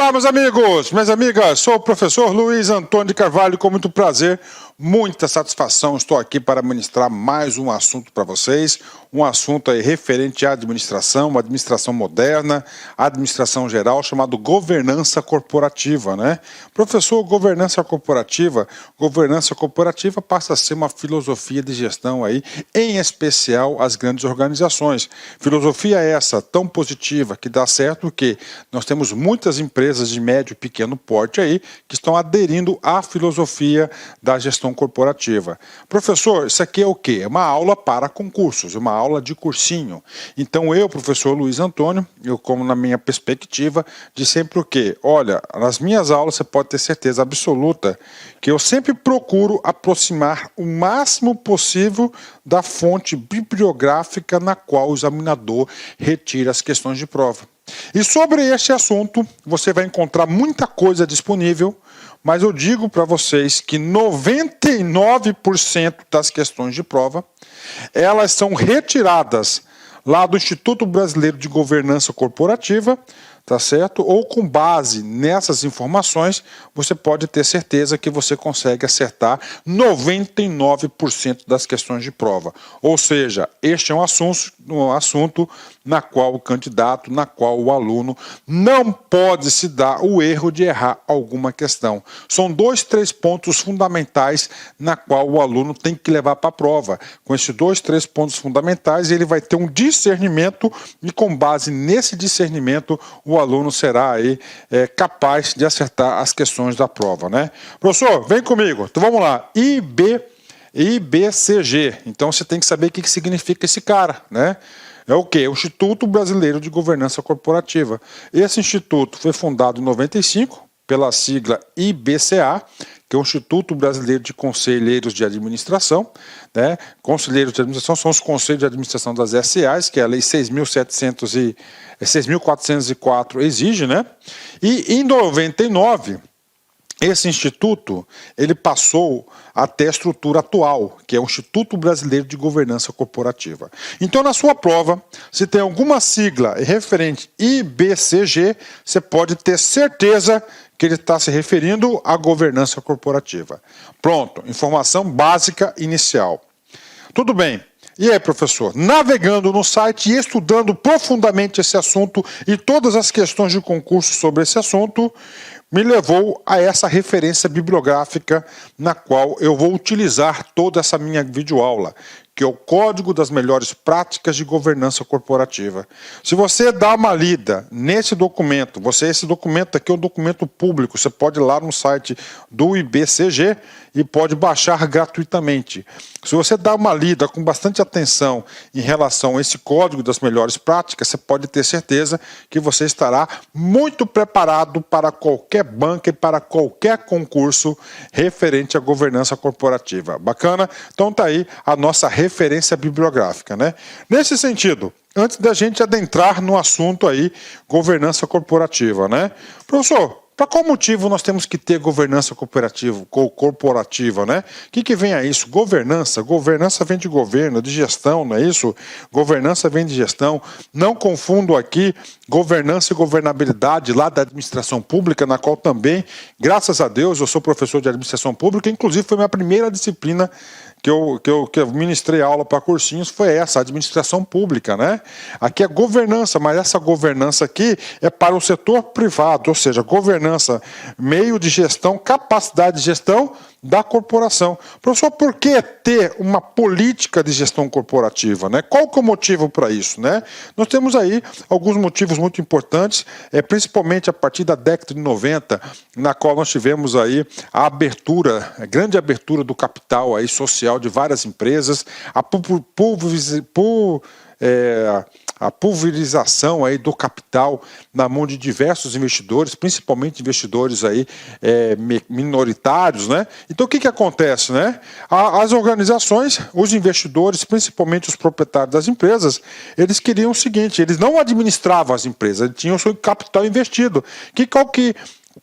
Olá, meus amigos, minhas amigas, sou o professor Luiz Antônio de Carvalho, com muito prazer, muita satisfação, estou aqui para ministrar mais um assunto para vocês, um assunto aí referente à administração, uma administração moderna, administração geral, chamado governança corporativa, né? Professor, governança corporativa passa a ser uma filosofia de gestão aí, em especial as grandes organizações. Filosofia essa tão positiva que dá certo que nós temos muitas empresas de médio e pequeno porte aí que estão aderindo à filosofia da gestão corporativa. Professor, isso aqui é o quê? É uma aula para concursos, uma aula de cursinho. Então eu, professor Luiz Antônio, eu como na minha perspectiva, de sempre o quê? Olha, nas minhas aulas você pode ter certeza absoluta que eu sempre procuro aproximar o máximo possível da fonte bibliográfica na qual o examinador retira as questões de prova. E sobre este assunto, você vai encontrar muita coisa disponível, mas eu digo para vocês que 99% das questões de prova, elas são retiradas lá do Instituto Brasileiro de Governança Corporativa, tá certo? Ou com base nessas informações, você pode ter certeza que você consegue acertar 99% das questões de prova. Ou seja, este é um assunto na qual o candidato, na qual o aluno não pode se dar o erro de errar alguma questão. São 2, 3 pontos fundamentais na qual o aluno tem que levar para a prova. Com esses 2, 3 pontos fundamentais, ele vai ter um discernimento e com base nesse discernimento, o aluno será aí capaz de acertar as questões da prova, né? Professor, vem comigo. Então vamos lá. IBCG. Então você tem que saber o que significa esse cara, né? É o quê? O Instituto Brasileiro de Governança Corporativa. Esse instituto foi fundado em 95 pela sigla IBCA, que é o Instituto Brasileiro de Conselheiros de Administração, né? Conselheiros de Administração são os conselhos de administração das SAs, que é a Lei 6.404 exige, né? E em 99, esse instituto, ele passou até a estrutura atual, que é o Instituto Brasileiro de Governança Corporativa. Então, na sua prova, se tem alguma sigla referente IBCG, você pode ter certeza que ele está se referindo à governança corporativa. Pronto, informação básica inicial. Tudo bem. E aí, professor, navegando no site e estudando profundamente esse assunto e todas as questões de concurso sobre esse assunto, me levou a essa referência bibliográfica na qual eu vou utilizar toda essa minha videoaula, que é o Código das Melhores Práticas de Governança Corporativa. Se você dá uma lida nesse documento, esse documento aqui é um documento público, você pode ir lá no site do IBCG e pode baixar gratuitamente. Se você dá uma lida com bastante atenção em relação a esse Código das Melhores Práticas, você pode ter certeza que você estará muito preparado para qualquer banca e para qualquer concurso referente à governança corporativa. Bacana? Então tá aí a nossa referência bibliográfica, né? Nesse sentido, antes da gente adentrar no assunto aí, governança corporativa, né? Professor, para qual motivo nós temos que ter governança corporativa, né? O que vem a isso? Governança vem de governo, de gestão, não é isso? Governança vem de gestão. Não confundo aqui governança e governabilidade lá da administração pública, na qual também, graças a Deus, eu sou professor de administração pública, inclusive foi minha primeira disciplina que eu ministrei aula para cursinhos, foi essa, administração pública, né? Aqui é governança, mas essa governança aqui é para o setor privado, ou seja, governança, meio de gestão, capacidade de gestão da corporação. Professor, por que ter uma política de gestão corporativa, né? Qual que é o motivo para isso, né? Nós temos aí alguns motivos muito importantes, principalmente a partir da década de 90, na qual nós tivemos aí a abertura, a grande abertura do capital aí social de várias empresas, a pulverização aí do capital na mão de diversos investidores, principalmente investidores aí, minoritários, né? Então o que acontece, né? As organizações, os investidores, principalmente os proprietários das empresas, eles queriam o seguinte, eles não administravam as empresas, eles tinham o seu capital investido.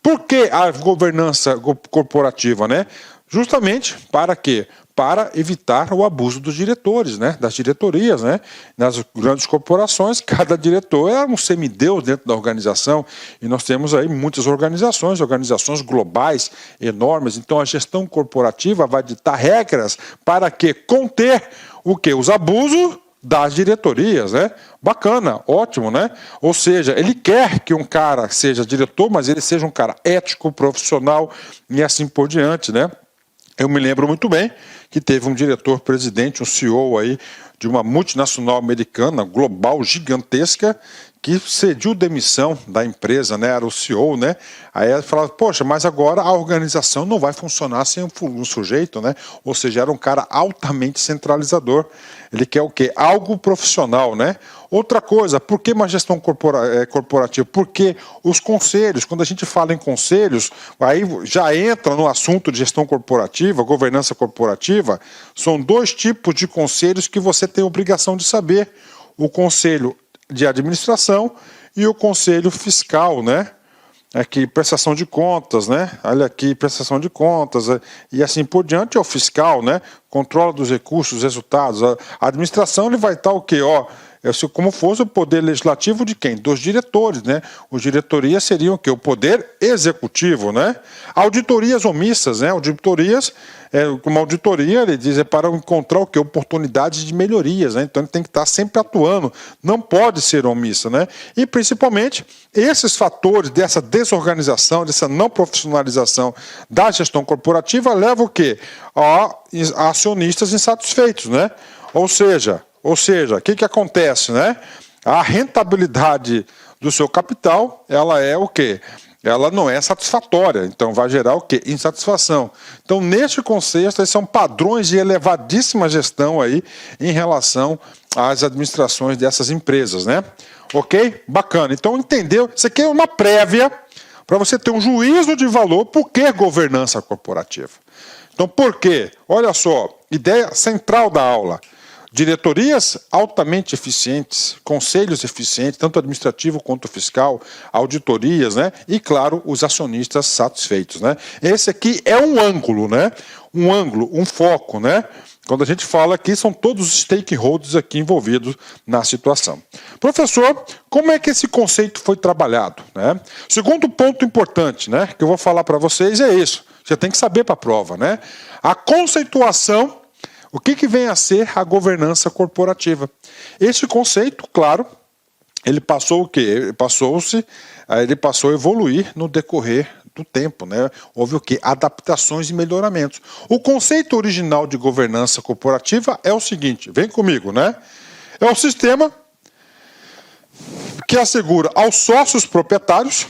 Por que a governança corporativa, né? Justamente para quê? para evitar o abuso dos diretores, né, das diretorias, né. Nas grandes corporações, cada diretor é um semideus dentro da organização, e nós temos aí muitas organizações globais, enormes. Então a gestão corporativa vai ditar regras para que conter o que? Os abusos das diretorias, né? Bacana, ótimo, né? Ou seja, ele quer que um cara seja diretor, mas ele seja um cara ético, profissional e assim por diante, né? Eu me lembro muito bem que teve um diretor-presidente, um CEO aí de uma multinacional americana, global, gigantesca, que cediu demissão da empresa, né? Era o CEO, né? Aí ela falava, poxa, mas agora a organização não vai funcionar sem um sujeito, né? Ou seja, era um cara altamente centralizador. Ele quer o quê? Algo profissional, né? Outra coisa, por que uma gestão corporativa? Porque os conselhos, quando a gente fala em conselhos, aí já entra no assunto de gestão corporativa, governança corporativa, são dois tipos de conselhos que você tem obrigação de saber. O conselho de administração e o conselho fiscal, né? Aqui, prestação de contas, né? Olha aqui, prestação de contas, e assim por diante é o fiscal, né? Controle dos recursos, resultados. A administração ele vai estar o quê? Ó, como fosse o poder legislativo de quem? Dos diretores, né? Os diretorias seriam o quê? O poder executivo, né? Auditorias omissas, né? Auditorias, uma auditoria, ele diz, é para encontrar o quê? Oportunidades de melhorias, né? Então ele tem que estar sempre atuando, não pode ser omissa, né? E principalmente esses fatores dessa desorganização, dessa não profissionalização da gestão corporativa levam o quê? A acionistas insatisfeitos, né? Ou seja, o que acontece, né? A rentabilidade do seu capital, ela é o quê? Ela não é satisfatória, então vai gerar o quê? Insatisfação. Então, neste contexto, esses são padrões de elevadíssima gestão aí em relação às administrações dessas empresas, né? Ok? Bacana. Então, entendeu? Isso aqui é uma prévia para você ter um juízo de valor. Por que governança corporativa? Então, por quê? Olha só, ideia central da aula. Diretorias altamente eficientes, conselhos eficientes, tanto administrativo quanto fiscal, auditorias, né? E, claro, os acionistas satisfeitos, né? Esse aqui é um ângulo, né? Um ângulo, um foco, né? Quando a gente fala aqui, são todos os stakeholders aqui envolvidos na situação. Professor, como é que esse conceito foi trabalhado, né? Segundo ponto importante, né? Que eu vou falar para vocês é isso. Você tem que saber para a prova, né? A conceituação. O que vem a ser a governança corporativa? Este conceito, claro, ele passou o quê? Ele passou a evoluir no decorrer do tempo, né? Houve o quê? Adaptações e melhoramentos. O conceito original de governança corporativa é o seguinte, vem comigo, né? É um sistema que assegura aos sócios proprietários,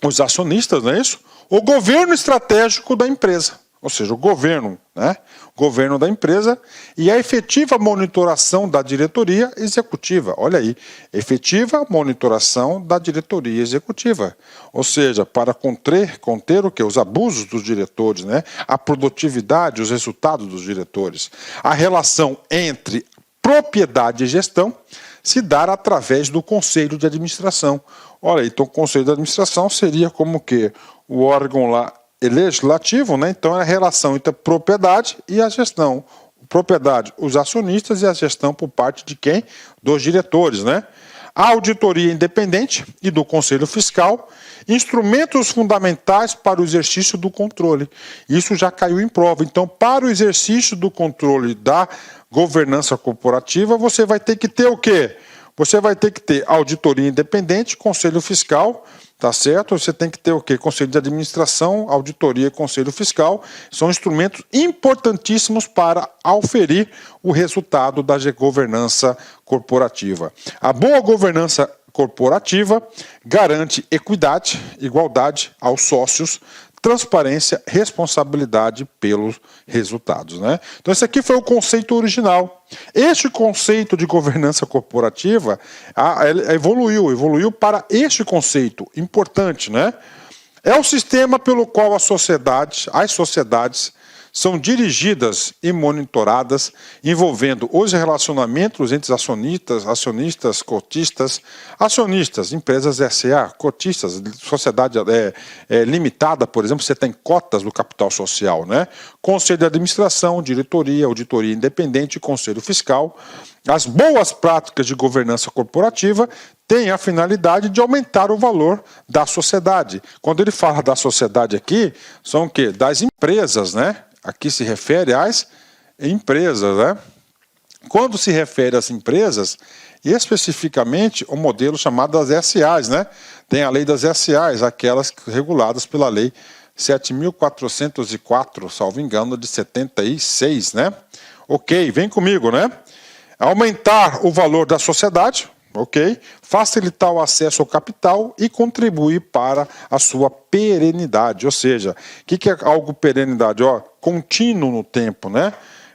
os acionistas, não é isso? O governo estratégico da empresa. Ou seja, o governo, né? O governo da empresa e a efetiva monitoração da diretoria executiva. Olha aí, efetiva monitoração da diretoria executiva. Ou seja, para conter o quê? Os abusos dos diretores, né? A produtividade, os resultados dos diretores. A relação entre propriedade e gestão se dar através do conselho de administração. Olha aí, então o conselho de administração seria como que o órgão lá legislativo, né? Então é a relação entre a propriedade e a gestão. Propriedade, os acionistas, e a gestão por parte de quem? Dos diretores, né? A auditoria independente e do Conselho Fiscal, instrumentos fundamentais para o exercício do controle. Isso já caiu em prova. Então, para o exercício do controle da governança corporativa, você vai ter que ter o quê? Você vai ter que ter auditoria independente, Conselho Fiscal, tá certo? Você tem que ter o quê? Conselho de Administração, Auditoria e Conselho Fiscal. São instrumentos importantíssimos para auferir o resultado da governança corporativa. A boa governança corporativa garante equidade, igualdade aos sócios, transparência, responsabilidade pelos resultados, né? Então esse aqui foi o conceito original. Este conceito de governança corporativa evoluiu para este conceito importante, né? É o sistema pelo qual as sociedades são dirigidas e monitoradas, envolvendo os relacionamentos entre acionistas, cotistas, empresas SA, cotistas, sociedade limitada, por exemplo, você tem cotas do capital social, né? Conselho de administração, diretoria, auditoria independente e conselho fiscal. As boas práticas de governança corporativa têm a finalidade de aumentar o valor da sociedade. Quando ele fala da sociedade aqui, são o quê? Das empresas, né? Aqui se refere às empresas, né? Quando se refere às empresas, especificamente o modelo chamado das SAs, né? Tem a lei das SAs, aquelas reguladas pela lei 7.404, salvo engano, de 76, né? Ok, vem comigo, né? Aumentar o valor da sociedade, ok? Facilitar o acesso ao capital e contribuir para a sua perenidade. Ou seja, o que é algo perenidade? Contínuo no tempo, né?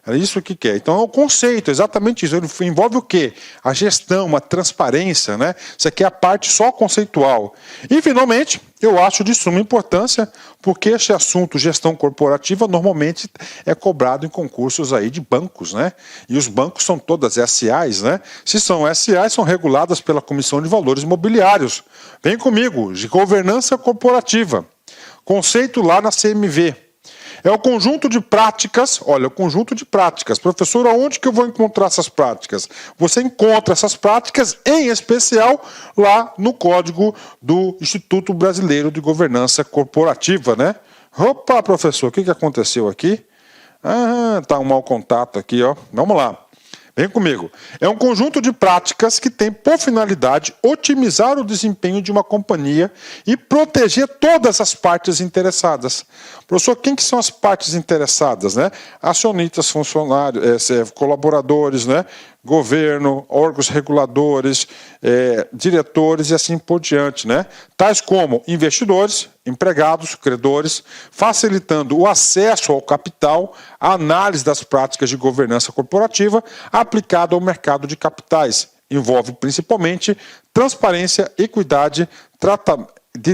É isso que quer. Então é o conceito, exatamente isso. Ele envolve o quê? A gestão, a transparência, né? Isso aqui é a parte só conceitual. E, finalmente, eu acho de suma importância, porque este assunto, gestão corporativa, normalmente é cobrado em concursos aí de bancos, né? E os bancos são todas SAs, né? Se são SAs, são reguladas pela Comissão de Valores Imobiliários. Vem comigo, de governança corporativa. Conceito lá na CMV. É o conjunto de práticas, olha, o conjunto de práticas. Professor, aonde que eu vou encontrar essas práticas? Você encontra essas práticas, em especial, lá no Código do Instituto Brasileiro de Governança Corporativa, né? Opa, professor, o que aconteceu aqui? Tá um mau contato aqui, ó. Vamos lá. Vem comigo. É um conjunto de práticas que tem por finalidade otimizar o desempenho de uma companhia e proteger todas as partes interessadas. Professor, quem que são as partes interessadas, né? Acionistas, funcionários, colaboradores, né? Governo, órgãos reguladores, diretores e assim por diante, né? Tais como investidores, empregados, credores, facilitando o acesso ao capital, a análise das práticas de governança corporativa aplicada ao mercado de capitais. Envolve principalmente transparência, equidade,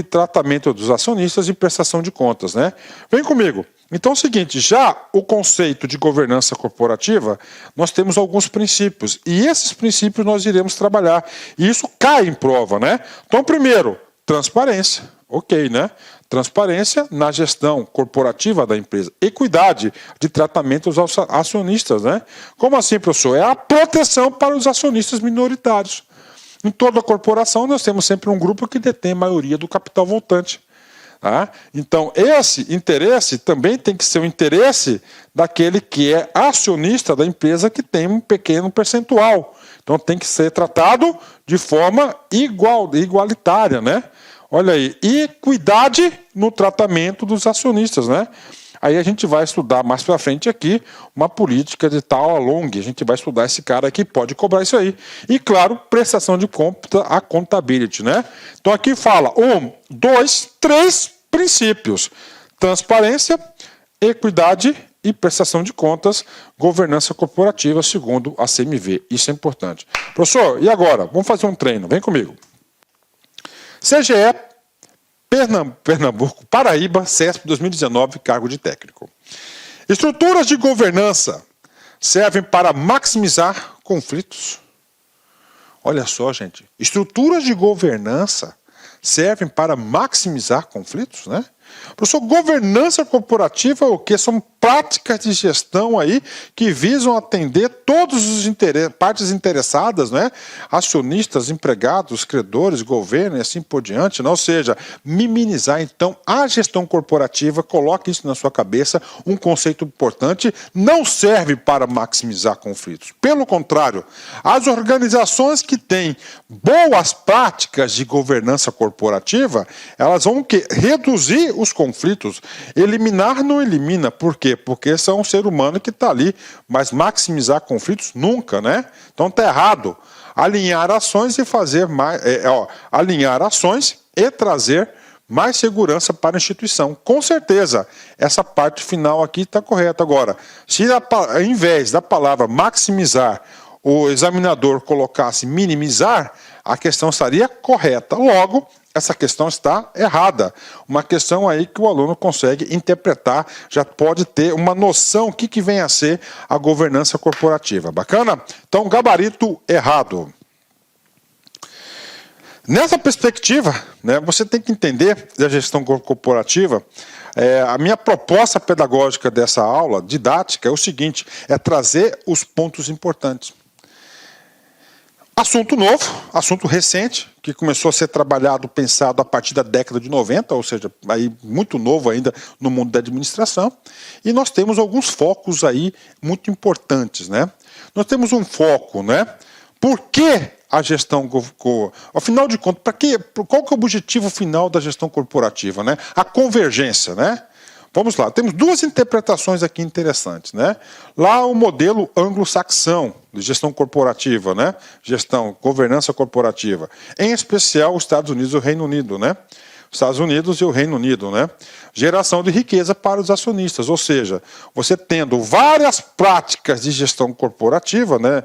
tratamento dos acionistas e prestação de contas, né? Vem comigo. Então é o seguinte, já o conceito de governança corporativa, nós temos alguns princípios, e esses princípios nós iremos trabalhar, e isso cai em prova, né? Então, primeiro, transparência, ok, né? Transparência na gestão corporativa da empresa, equidade de tratamento aos acionistas, né? Como assim, professor? É a proteção para os acionistas minoritários. Em toda corporação, nós temos sempre um grupo que detém a maioria do capital voltante. Tá? Então, esse interesse também tem que ser o interesse daquele que é acionista da empresa que tem um pequeno percentual. Então, tem que ser tratado de forma igualitária, né? Olha aí, equidade no tratamento dos acionistas, né? Aí a gente vai estudar mais para frente aqui uma política de tal a long. A gente vai estudar esse cara que pode cobrar isso aí. E, claro, prestação de conta, a accountability, né? Então aqui fala 1, 2, 3 princípios. Transparência, equidade e prestação de contas, governança corporativa, segundo a CMV. Isso é importante. Professor, e agora? Vamos fazer um treino. Vem comigo. CGE, Pernambuco, Paraíba, CESP 2019, cargo de técnico. Estruturas de governança servem para maximizar conflitos. Olha só, gente. Estruturas de governança servem para maximizar conflitos, né? Professor, governança corporativa é o quê? São práticas de gestão aí que visam atender todas as partes interessadas, né? Acionistas, empregados, credores, governo e assim por diante, né? Ou seja, minimizar então a gestão corporativa, coloque isso na sua cabeça, um conceito importante, não serve para maximizar conflitos. Pelo contrário, as organizações que têm boas práticas de governança corporativa, elas vão reduzir os conflitos. Eliminar não elimina. Por quê? Porque são um ser humano que está ali, mas maximizar conflitos nunca, né? Então está errado. Alinhar ações e fazer mais, alinhar ações e trazer mais segurança para a instituição. Com certeza, essa parte final aqui está correta. Agora, se ao invés da palavra maximizar, o examinador colocasse minimizar, a questão estaria correta. Logo, essa questão está errada. Uma questão aí que o aluno consegue interpretar, já pode ter uma noção do que vem a ser a governança corporativa. Bacana? Então, gabarito errado. Nessa perspectiva, né, você tem que entender da gestão corporativa. A minha proposta pedagógica dessa aula, didática, é o seguinte, é trazer os pontos importantes. Assunto novo, assunto recente, que começou a ser trabalhado, pensado a partir da década de 90, ou seja, aí muito novo ainda no mundo da administração, e nós temos alguns focos aí muito importantes, né? Nós temos um foco, né? Por que a gestão, afinal de contas, qual que é o objetivo final da gestão corporativa, né? A convergência, né? Vamos lá, temos duas interpretações aqui interessantes, né? Lá o modelo anglo-saxão de gestão corporativa, né? Governança corporativa, em especial os Estados Unidos e o Reino Unido, né? Estados Unidos e o Reino Unido, né? Geração de riqueza para os acionistas, ou seja, você tendo várias práticas de gestão corporativa, né?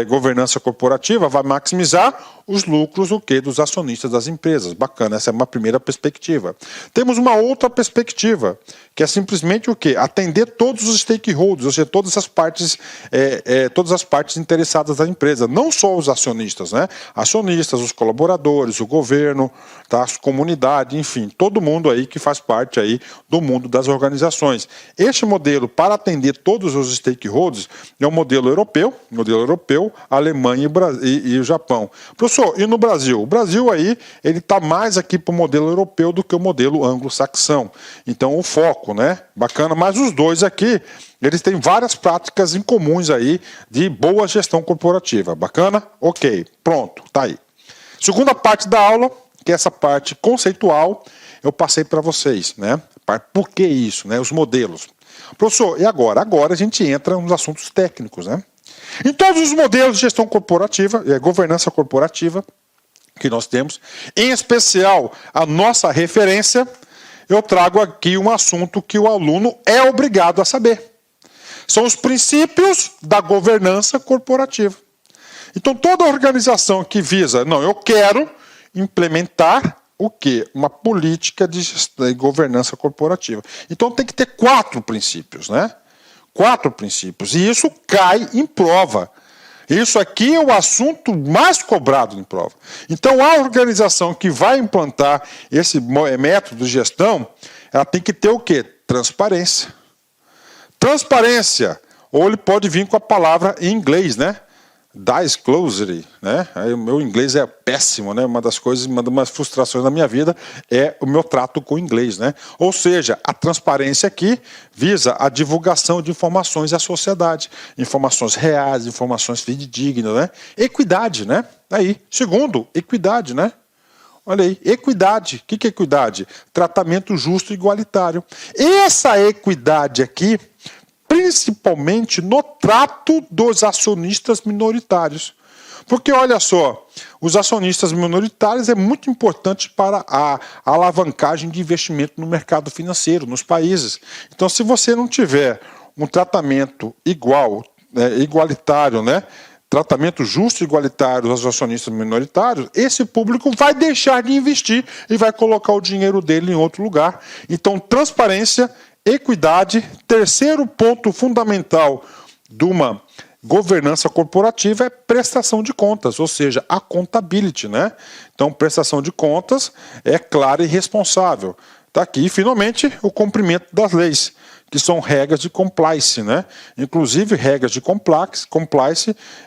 Governança corporativa, vai maximizar os lucros dos acionistas das empresas. Bacana, essa é uma primeira perspectiva. Temos uma outra perspectiva, que é simplesmente o quê? Atender todos os stakeholders, ou seja, todas as partes interessadas da empresa, não só os acionistas, né? Acionistas, os colaboradores, o governo, tá? A comunidade, enfim, todo mundo aí que faz parte aí do mundo das organizações. Este modelo, para atender todos os stakeholders, é um modelo europeu, Alemanha e o Japão. Professor, e no Brasil? O Brasil aí, ele está mais aqui para o modelo europeu do que o modelo anglo-saxão. Então, o foco, né? Bacana, mas os dois aqui, eles têm várias práticas em comuns aí de boa gestão corporativa. Bacana? Ok, pronto, tá aí. Segunda parte da aula, que é essa parte conceitual, eu passei para vocês, né? Por que isso, né? Os modelos. Professor, e agora? Agora a gente entra nos assuntos técnicos, né? Em todos os modelos de gestão corporativa, governança corporativa que nós temos, em especial a nossa referência, eu trago aqui um assunto que o aluno é obrigado a saber. São os princípios da governança corporativa. Então, toda organização que visa, eu quero implementar o quê? Uma política de gestão e governança corporativa. Então, tem que ter 4 princípios, né? 4 princípios. E isso cai em prova. Isso aqui é o assunto mais cobrado em prova. Então, a organização que vai implantar esse método de gestão, ela tem que ter o quê? Transparência. Transparência. Ou ele pode vir com a palavra em inglês, né? Disclosure, né? Aí, o meu inglês é péssimo, né? Uma das frustrações da minha vida é o meu trato com o inglês, né? Ou seja, a transparência aqui visa a divulgação de informações à sociedade, informações reais, informações fidedignas, né? Equidade, né? Aí, segundo, equidade, né? Olha aí, equidade. O que é equidade? Tratamento justo e igualitário. Essa equidade aqui, principalmente no trato dos acionistas minoritários. Porque, olha só, os acionistas minoritários é muito importante para a alavancagem de investimento no mercado financeiro, nos países. Então, se você não tiver um tratamento igualitário, né? Tratamento justo e igualitário aos acionistas minoritários, esse público vai deixar de investir e vai colocar o dinheiro dele em outro lugar. Então, transparência, equidade. Terceiro ponto fundamental de uma governança corporativa é prestação de contas, ou seja, a accountability, né? Então, prestação de contas é clara e responsável. Está aqui, finalmente, o cumprimento das leis, que são regras de compliance, né? Inclusive, regras de compliance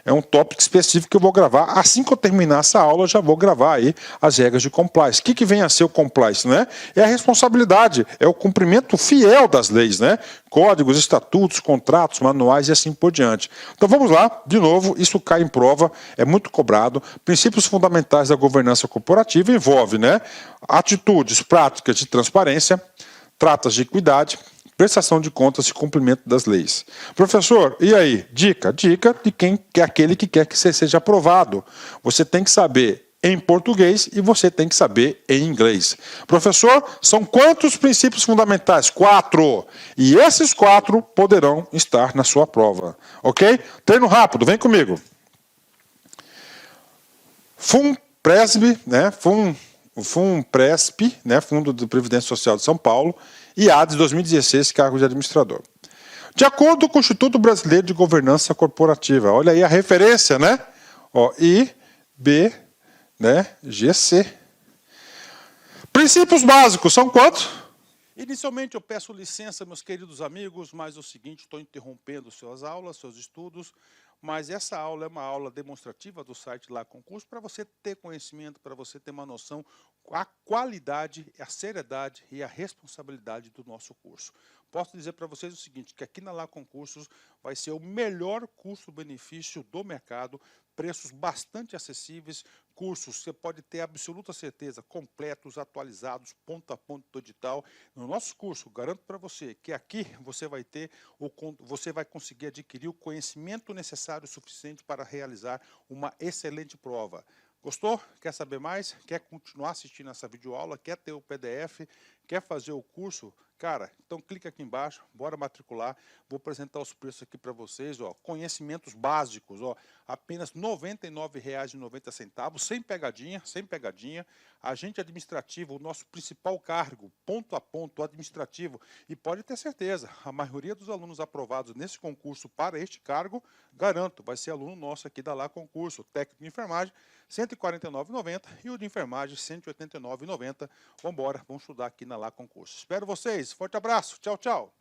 é um tópico específico que eu vou gravar. Assim que eu terminar essa aula, eu já vou gravar aí as regras de compliance. O que vem a ser o compliance, né? É a responsabilidade, é o cumprimento fiel das leis, né? Códigos, estatutos, contratos, manuais e assim por diante. Então vamos lá, de novo, isso cai em prova, é muito cobrado. Princípios fundamentais da governança corporativa envolve, né? Atitudes, práticas de transparência, tratas de equidade, prestação de contas e cumprimento das leis. Professor, e aí? Dica de quem é aquele que quer que você seja aprovado. Você tem que saber em português e você tem que saber em inglês. Professor, são quantos princípios fundamentais? 4. E esses 4 poderão estar na sua prova. Ok? Treino rápido, vem comigo. FUN, PRESB, né? FUN o FUNPRESP, né, Fundo de Previdência Social de São Paulo, e ADES 2016, cargo de administrador. De acordo com o Instituto Brasileiro de Governança Corporativa, olha aí a referência, né? Ó, IBGC. Princípios básicos são quantos? Inicialmente eu peço licença, meus queridos amigos, mas é o seguinte, estou interrompendo suas aulas, seus estudos, mas essa aula é uma aula demonstrativa do site Lá Concurso para você ter conhecimento, para você ter uma noção a qualidade, a seriedade e a responsabilidade do nosso curso. Posso dizer para vocês o seguinte, que aqui na Lá Concursos vai ser o melhor custo-benefício do mercado, preços bastante acessíveis, cursos você pode ter absoluta certeza, completos, atualizados, ponto a ponto do edital. No nosso curso, garanto para você que aqui você vai conseguir adquirir o conhecimento necessário suficiente para realizar uma excelente prova. Gostou? Quer saber mais? Quer continuar assistindo essa videoaula? Quer ter o PDF? Quer fazer o curso? Cara, então clica aqui embaixo, bora matricular. Vou apresentar os preços aqui para vocês, ó. Conhecimentos básicos, ó, apenas R$ 99,90, sem pegadinha, sem pegadinha. Agente administrativo, o nosso principal cargo, ponto a ponto administrativo. E pode ter certeza, a maioria dos alunos aprovados nesse concurso para este cargo, garanto, vai ser aluno nosso aqui da Lá Concurso, técnico de enfermagem, R$ 149,90 e o de enfermagem, R$ 189,90. Vamos embora, vamos estudar aqui na Lá Concurso. Espero vocês, forte abraço, tchau, tchau.